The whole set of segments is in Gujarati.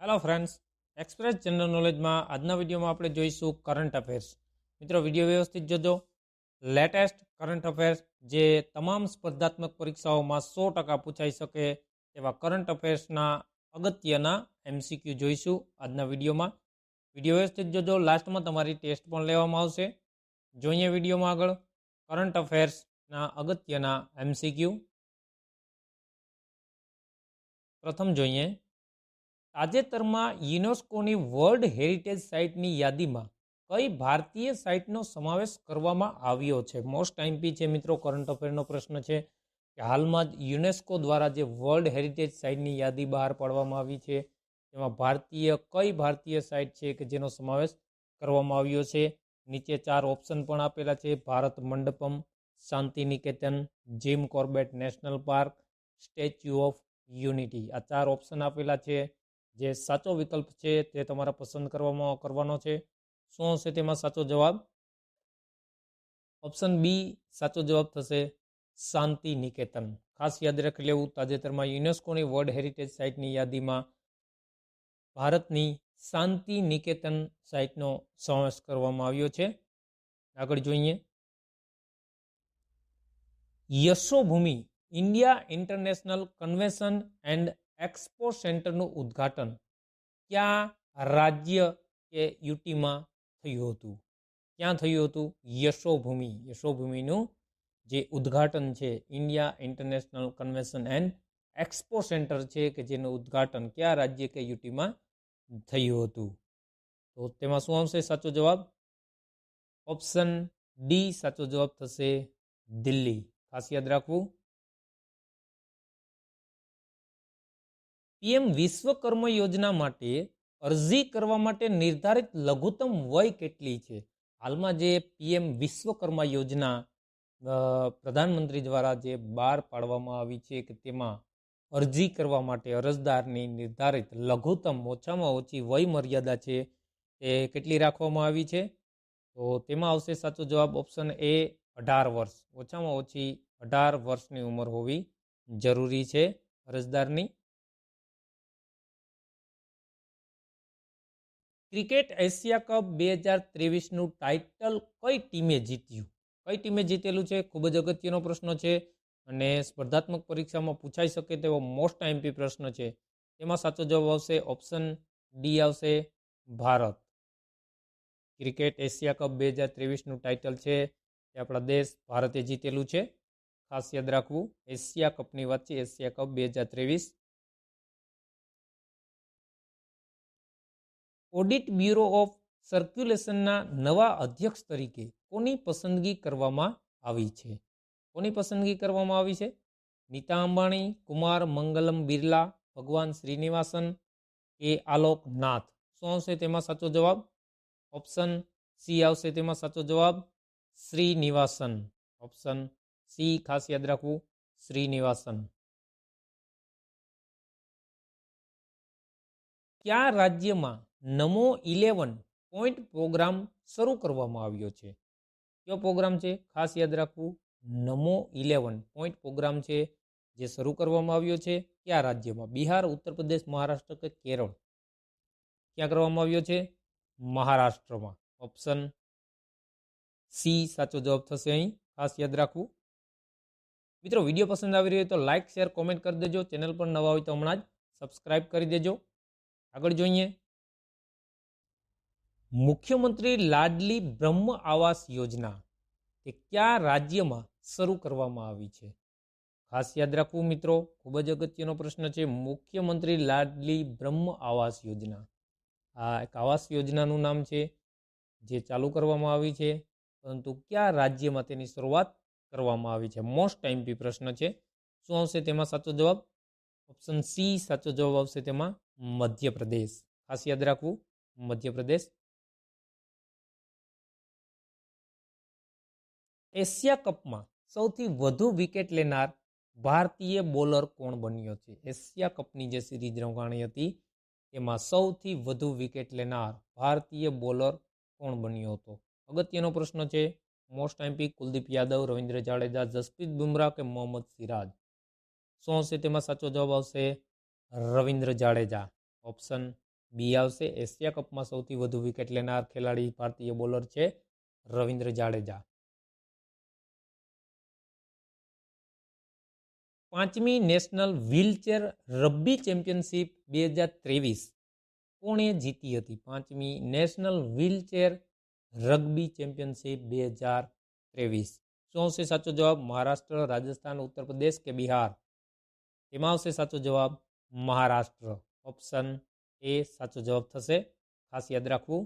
હેલો ફ્રેન્ડ્સ, એક્સપ્રેસ જનરલ નોલેજમાં આજના વિડીયોમાં આપણે જોઈશું કરંટ અફેર્સ. મિત્રો, વિડીયો વ્યવસ્થિત જોજો. લેટેસ્ટ કરંટ અફેર્સ જે તમામ સ્પર્ધાત્મક પરીક્ષાઓમાં 100% પૂછાઈ શકે એવા કરંટ અફેર્સના અગત્યના MCQ જોઈશું આજના વિડીયોમાં. વિડીયો વ્યવસ્થિત જોજો. લાસ્ટમાં તમારી ટેસ્ટ પણ લેવામાં આવશે. જોઈએ વિડીયોમાં આગળ કરંટ અફેર્સના અગત્યના MCQ. પ્રથમ જોઈએ, તાજેતરમાં યુનેસ્કોની વર્લ્ડ હેરિટેજ સાઇટની યાદીમાં કઈ ભારતીય સાઇટનો સમાવેશ કરવામાં આવ્યો છે? મોસ્ટ આઈમ્પી છે મિત્રો, કરંટ અફેરનો પ્રશ્ન છે કે હાલમાં જ યુનેસ્કો દ્વારા જે વર્લ્ડ હેરિટેજ સાઇટની યાદી બહાર પાડવામાં આવી છે તેમાં કઈ ભારતીય સાઇટ છે કે જેનો સમાવેશ કરવામાં આવ્યો છે? નીચે 4 ઓપ્શન પણ આપેલા છે: Bharat Mandapam, Shanti Niketan, Jim Corbett National Park, Statue of Unity. આ 4 ઓપ્શન આપેલા છે. જે સાચો વિકલ્પ છે તે તમારે પસંદ કરવાનો છે. શું હશે તેમાં સાચો જવાબ? ઓપ્શન બી સાચો જવાબ થશે, શાંતિ નિકેતન. ખાસ યાદ રાખી લેવું, તાજેતરમાં યુનેસ્કોની વર્લ્ડ હેરિટેજ સાઇટની યાદીમાં ભારતની શાંતિ નિકેતન સાઇટનો સમાવેશ કરવામાં આવ્યો છે. આગળ જોઈએ, Yashobhoomi India International Convention and Expo સેન્ટરનું ઉદ્ઘાટન ક્યાં રાજ્ય કે યુટીમાં થયું હતું? ક્યાં થયું હતું? યશોભૂમિનું જે ઉદ્ઘાટન છે, India International Convention and expo centre છે કે જેનું ઉદ્ઘાટન કયા રાજ્ય કે યુટીમાં થયું હતું? તો તેમાં શું આવશે સાચો જવાબ? ઓપ્શન ડી સાચો જવાબ થશે, દિલ્હી. ખાસ યાદ રાખવું. પીએમ વિશ્વકર્મા યોજના માટે અરજી કરવા માટે નિર્ધારિત લઘુત્તમ વય કેટલી છે? હાલમાં જે પીએમ વિશ્વકર્મા યોજના પ્રધાનમંત્રી દ્વારા જે બહાર પાડવામાં આવી છે કે તેમાં અરજી કરવા માટે અરજદારની નિર્ધારિત લઘુત્તમ ઓછામાં ઓછી વય મર્યાદા છે તે કેટલી રાખવામાં આવી છે? તો તેમાં આવશે સાચો જવાબ ઓપ્શન એ, 18 વર્ષ. ઓછામાં ઓછી 18 વર્ષની ઉંમર હોવી જરૂરી છે અરજદારની. ક્રિકેટ એશિયા કપ 2023નું ટાઇટલ કઈ ટીમે જીત્યું? કઈ ટીમે જીતેલું છે? ખૂબ જ અગત્યનો પ્રશ્ન છે અને સ્પર્ધાત્મક પરીક્ષામાં પૂછાઈ શકે તેવો મોસ્ટ આઈમ્પી પ્રશ્ન છે. તેમાં સાચો જવાબ આવશે ઓપ્શન ડી આવશે, ભારત. ક્રિકેટ એશિયા કપ 2023નું ટાઇટલ છે તે આપણા દેશ ભારતે જીતેલું છે. ખાસ યાદ રાખવું, એશિયા કપની વાત છે, Asia Cup 2023. Audit Bureau of સર્ક્યુલેશનના નવા અધ્યક્ષ તરીકે કોની પસંદગી કરવામાં આવી છે? કોની પસંદગી કરવામાં આવી છે? નીતા અંબાણી, કુમાર મંગલમ બિરલા, ભગવાન શ્રીનિવાસન કે આલોક નાથ. શું આવશે તેમાં સાચો જવાબ? ઓપ્શન સી આવશે તેમાં સાચો જવાબ, શ્રીનિવાસન. ઓપ્શન સી ખાસ યાદ રાખવું, શ્રીનિવાસન. કયા રાજ્યમાં નમો 11 પોઈન્ટ પ્રોગ્રામ શરૂ કરવામાં આવ્યો છે? કયો પ્રોગ્રામ છે? ખાસ યાદ રાખવું, નમો 11 પોઈન્ટ પ્રોગ્રામ છે જે શરૂ કરવામાં આવ્યો છે. કયા રાજ્યમાં? બિહાર, ઉત્તર પ્રદેશ, મહારાષ્ટ્ર કે કેરળ? ક્યાં કરવામાં આવ્યો છે? મહારાષ્ટ્રમાં. ઓપ્શન સી સાચો જવાબ થશે અહીં. ખાસ યાદ રાખવું. મિત્રો, વિડીયો પસંદ આવી રહ્યો તો લાઇક, શેર, કોમેન્ટ કરી દેજો. ચેનલ પર નવા હોય તો હમણાં જ સબસ્ક્રાઇબ કરી દેજો. આગળ જોઈએ, મુખ્યમંત્રી લાડલી બ્રહ્મ આવાસ યોજના તે કયા રાજ્યમાં શરૂ કરવામાં આવી છે? ખાસ યાદ રાખવું મિત્રો, ખૂબ જ અગત્યનો પ્રશ્ન છે. મુખ્યમંત્રી લાડલી બ્રહ્મ આવાસ યોજના, આ એક આવાસ યોજનાનું નામ છે જે ચાલુ કરવામાં આવી છે, પરંતુ કયા રાજ્યમાં તેની શરૂઆત કરવામાં આવી છે? મોસ્ટ આઈમ્પી પ્રશ્ન છે. શું આવશે તેમાં સાચો જવાબ? ઓપ્શન સી સાચો જવાબ આવશે તેમાં, મધ્યપ્રદેશ. ખાસ યાદ રાખવું, મધ્યપ્રદેશ. એશિયા કપમાં સૌથી વધુ વિકેટ લેનાર ભારતીય બોલર કોણ બન્યો છે? એશિયા કપની જે સિરીઝ રમાણી હતી તેમાં સૌથી વધુ વિકેટ લેનાર ભારતીય બોલર કોણ બન્યો હતો? અગત્યનો પ્રશ્ન છે. મોસ્ટ આઈમ્પી, કુલદીપ યાદવ, રવિન્દ્ર જાડેજા, જસપ્રીત બુમરાહ કે મોહમ્મદ સિરાજ? શું હશે તેમાં સાચો જવાબ આવશે? રવિન્દ્ર જાડેજા. ઓપ્શન બી આવશે. એશિયા કપમાં સૌથી વધુ વિકેટ લેનાર ખેલાડી ભારતીય બોલર છે રવિન્દ્ર જાડેજા. 5મી નેશનલ વ્હીલચેર રગ્બી ચેમ્પિયનશિપ 2023 કોણે જીતી હતી? 5મી નેશનલ વ્હીલચેર રગ્બી ચેમ્પિયનશિપ 2023. શું આવશે સાચો જવાબ? મહારાષ્ટ્ર, રાજસ્થાન, ઉત્તર પ્રદેશ કે બિહાર? તેમાં આવશે સાચો જવાબ મહારાષ્ટ્ર. ઓપ્શન એ સાચો જવાબ થશે. ખાસ યાદ રાખવું.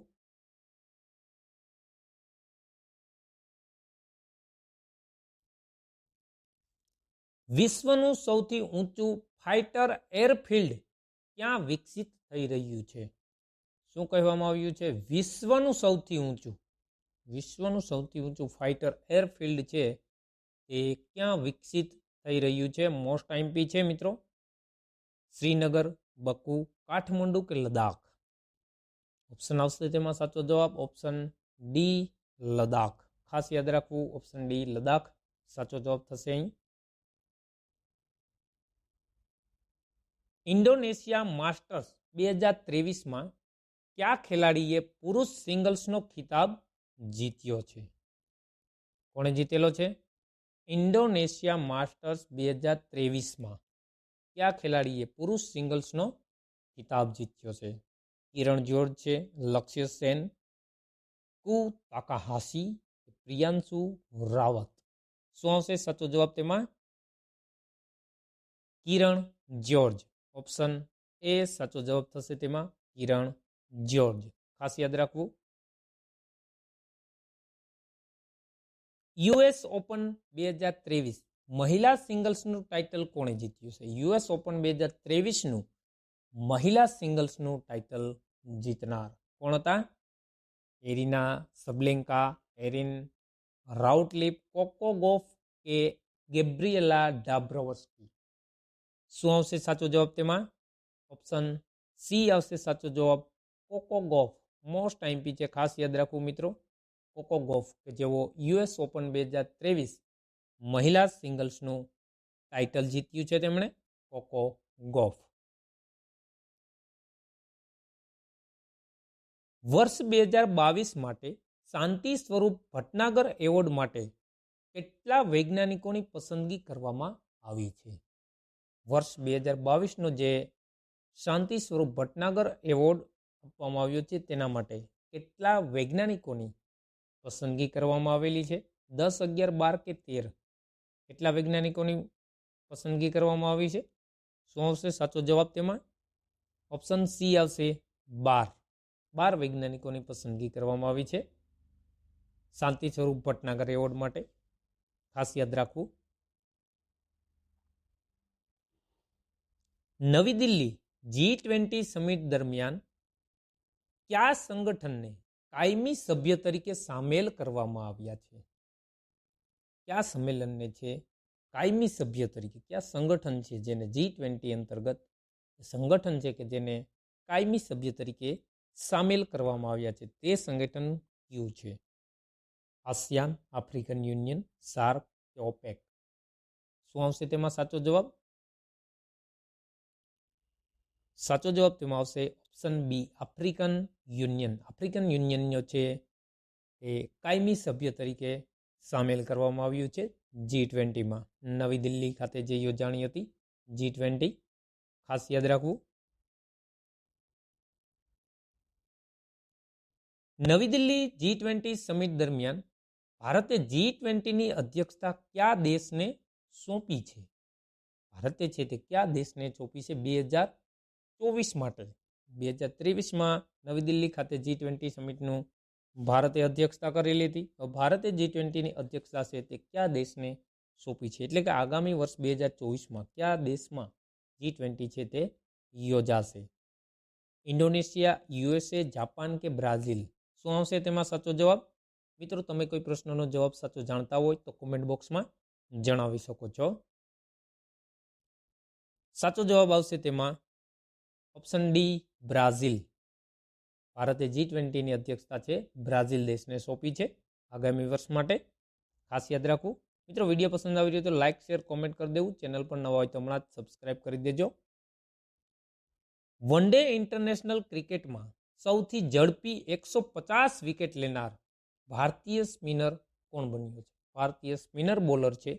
વિશ્વનું સૌથી ઊંચું ફાઇટર એરફિલ્ડ ક્યાં વિકસિત થઈ રહ્યું છે? શું કહેવામાં આવ્યું છે? વિશ્વનું સૌથી ઊંચું ફાઇટર એરફિલ્ડ છે એ ક્યાં વિકસિત થઈ રહ્યું છે? મોસ્ટ આઈએમપી છે મિત્રો. શ્રીનગર, બકુ, કાઠમંડુ કે લદાખ? ઓપ્શન આવશે તેમાં સાચો જવાબ ઓપ્શન ડી લદાખ. ખાસ યાદ રાખવું, ઓપ્શન ડી લદાખ સાચો જવાબ થશે. અહીં ઇન્ડોનેશિયા માસ્ટર્સ 2023માં કયા ખેલાડીએ પુરુષ સિંગલ્સનો ખિતાબ જીત્યો છે? કોણે જીતેલો છે? ઇન્ડોનેશિયા માસ્ટર્સ 2023માં કયા ખેલાડીએ પુરુષ સિંગલ્સનો ખિતાબ જીત્યો છે? કિરણ જોર્જ છે, લક્ષ્ય સેન, કુ તાકાહાશી, પ્રિયાંશુ રાવત? શું આવશે સાચો જવાબ તેમાં? કિરણ જોર્જ. ઓપ્શન એ સાચો જવાબ થશે તેમાં કિરણ જોર્જ. ખાસ યાદ રાખવું. યુએસ ઓપન 2023 મહિલા સિંગલ્સનું ટાઇટલ કોણે જીત્યું છે? યુએસ ઓપન 2023નું મહિલા સિંગલ્સનું ટાઇટલ જીતનાર કોણ હતા? એરિના સબલેન્કા, એરિન રાઉટલિપ, કોકો ગોફ કે ગેબ્રિએલા ડાબ્રોવસ્કી? શું આવશે સાચો જવાબ તેમાં? ઓપ્શન સી આવશે સાચો જવાબ કોકો ગોફ. મોસ્ટ આઈએમપી છે, ખાસ યાદ રાખવું મિત્રો. કોકો ગોફ કે જેઓ યુએસ ઓપન 2023 મહિલા સિંગલ્સનું ટાઇટલ જીત્યું છે તેમણે, કોકો ગોફ. વર્ષ 2022 માટે શાંતિ સ્વરૂપ ભટનાગર એવોર્ડ માટે કેટલા વૈજ્ઞાનિકોની પસંદગી કરવામાં આવી છે? વર્ષ 2022નો જે શાંતિ સ્વરૂપ ભટનાગર એવોર્ડ આપવામાં આવ્યો છે તેના માટે કેટલા વૈજ્ઞાનિકોની પસંદગી કરવામાં આવેલી છે? 10, 11, 12 કે 13? કેટલા વૈજ્ઞાનિકોની પસંદગી કરવામાં આવી છે? શું આવશે સાચો જવાબ તેમાં? ઓપ્શન સી આવશે 12. 12 વૈજ્ઞાનિકોની પસંદગી કરવામાં આવી છે શાંતિ સ્વરૂપ ભટનાગર એવોર્ડ માટે. ખાસ યાદ રાખવું. નવી દિલ્હી G20 સમિટ દરમિયાન કયા સંગઠનને કાયમી સભ્ય તરીકે સામેલ કરવામાં આવ્યા છે? કયા સંમેલનને છે કાયમી સભ્ય તરીકે, કયા સંગઠન છે જેને G20 અંતર્ગત સંગઠન છે કે જેને કાયમી સભ્ય તરીકે સામેલ કરવામાં આવ્યા છે? તે સંગઠન કયું છે? આસિયાન, આફ્રિકન યુનિયન, સાર્ક કે ઓપેક? શું આવશે તેમાં સાચો જવાબ? સાચો જવાબ તેમાં આવશે option B African Union. African યુનિયનનો છે એ કાયમી સભ્ય તરીકે સામેલ કરવામાં આવ્યું છે G20માં. નવી દિલ્હી ખાતે જે યોજાણી હતી G20. ખાસ યાદ રાખવું. નવી દિલ્હી G20 સમિટ દરમિયાન ભારતે G20ની અધ્યક્ષતા કયા દેશને સોંપી છે? ભારતે છે તે કયા દેશને સોંપી છે 2024 માટે? 2023માં નવી દિલ્હી ખાતે G20 સમિટનું ભારતે અધ્યક્ષતા કરેલી હતી. ભારતે G20ની અધ્યક્ષતા છે તે કયા દેશને સોંપી છે? એટલે કે આગામી વર્ષ 2024માં કયા દેશમાં G20 છે તે યોજાશે? ઇન્ડોનેશિયા, યુએસએ, જાપાન કે બ્રાઝિલ? શું આવશે તેમાં સાચો જવાબ? મિત્રો તમે કોઈ પ્રશ્નનો જવાબ સાચો જાણતા હોય તો કોમેન્ટ બોક્સમાં જણાવી શકો છો. સાચો જવાબ આવશે તેમાં ઓપ્શન ડી બ્રાઝિલ. ભારતે G20ની અધ્યક્ષતા છે બ્રાઝિલ દેશને સોંપી છે આગામી વર્ષ માટે. ખાસ યાદ રાખવું. મિત્રો વિડીયો પસંદ આવી રહ્યો તો લાઇક, શેર, કોમેન્ટ કરી દેવું. ચેનલ પર નવા હોય તો હમણાં જ સબસ્ક્રાઇબ કરી દેજો. વન ડે ઇન્ટરનેશનલ ક્રિકેટમાં સૌથી ઝડપી 150 વિકેટ લેનાર ભારતીય સ્પિનર કોણ બન્યો છે? ભારતીય સ્પિનર બોલર છે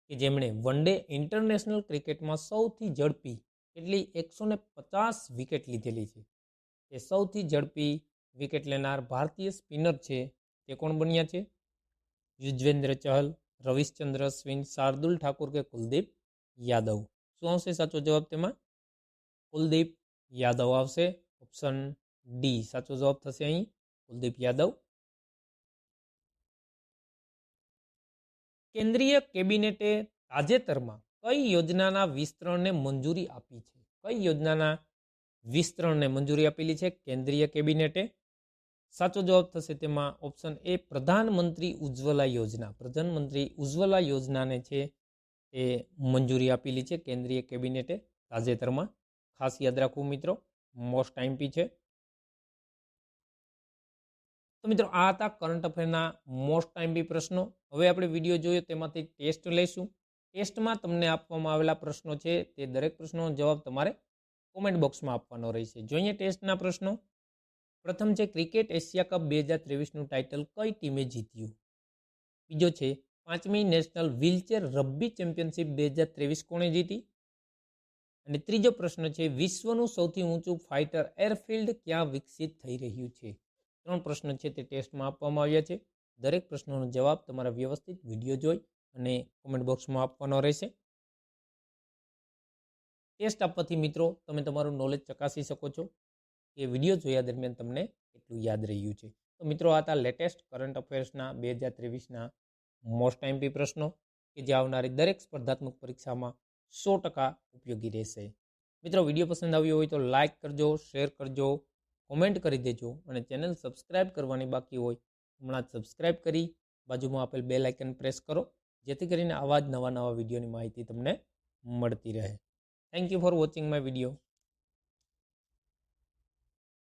કે જેમણે વન ડે ઇન્ટરનેશનલ ક્રિકેટમાં સૌથી ઝડપી એટલી 150 વિકેટ લીધેલી છે. એ સૌથી ઝડપી વિકેટ લેનાર ભારતીય સ્પિનર છે તે કોણ બન્યા છે? યુજવેન્દ્ર ચહલ, રવિશ્ચંદ્ર અશ્વિન, શાર્દુલ ઠાકુર કે કુલદીપ યાદવ? શું આવશે સાચો જવાબ તેમાં? કુલદીપ યાદવ આવશે. ઓપ્શન ડી સાચો જવાબ થશે અહીં કુલદીપ યાદવ. કેન્દ્રીય કેબિનેટે તાજેતરમાં કઈ યોજનાના વિસ્તરણને મંજૂરી આપી છે? કઈ યોજનાના વિસ્તરણને મંજૂરી આપેલી છે કેન્દ્રીય કેબિનેટે? સાચો જવાબ થશે તેમાં ઓપ્શન એ પ્રધાનમંત્રી ઉજ્જવલા યોજના. પ્રધાનમંત્રી ઉજ્જવલા યોજનાને છે એ મંજૂરી આપેલી છે કેન્દ્રીય કેબિનેટે તાજેતરમાં. ખાસ યાદ રાખવું મિત્રો, મોસ્ટ આઈમ્પી છે. તો મિત્રો આ હતા કરંટ અફેરના મોસ્ટ આઈમ્પી પ્રશ્નો. હવે આપણે વિડીયો જોયો તેમાંથી ટેસ્ટ લઈશું. ટેસ્ટમાં તમને આપવામાં આવેલા પ્રશ્નો છે તે દરેક પ્રશ્નોનો જવાબ તમારે કોમેન્ટ બોક્સમાં આપવાનો રહેશે. જોઈએ ટેસ્ટના પ્રશ્નો. પ્રથમ છે ક્રિકેટ એશિયા કપ 2023નું ટાઇટલ કઈ ટીમે જીત્યું? બીજો છે 5મી નેશનલ વ્હીલચેર રગ્બી ચેમ્પિયનશિપ 2023 કોણે જીતી? અને ત્રીજો પ્રશ્ન છે વિશ્વનું સૌથી ઊંચું ફાઇટર એરફિલ્ડ ક્યાં વિકસિત થઈ રહ્યું છે? 3 પ્રશ્ન છે તે ટેસ્ટમાં આપવામાં આવ્યા છે. દરેક પ્રશ્નોનો જવાબ તમારા વ્યવસ્થિત વિડીયો જોઈ અને કોમેન્ટ બોક્સમાં આપવાનો રહેશે. ટેસ્ટ આપવાથી મિત્રો તમે તમારું નોલેજ ચકાસી શકો છો કે વિડીયો જોયા દરમિયાન તમને કેટલું યાદ રહ્યું છે. તો મિત્રો આ હતા લેટેસ્ટ કરંટ અફેર્સના 2023ના મોસ્ટ આઈમ્પી પ્રશ્નો કે જે આવનારી દરેક સ્પર્ધાત્મક પરીક્ષામાં 100% ઉપયોગી રહેશે. મિત્રો વિડીયો પસંદ આવ્યો હોય તો લાઇક કરજો, શેર કરજો, કોમેન્ટ કરી દેજો અને ચેનલ સબસ્ક્રાઇબ કરવાની બાકી હોય હમણાં જ સબસ્ક્રાઇબ કરી બાજુમાં આપેલ બેલ આઇકન પ્રેસ કરો જેથી કરીને આવા જ નવા વિડીયોની માહિતી તમને મળતી રહે. Thank you for watching my video.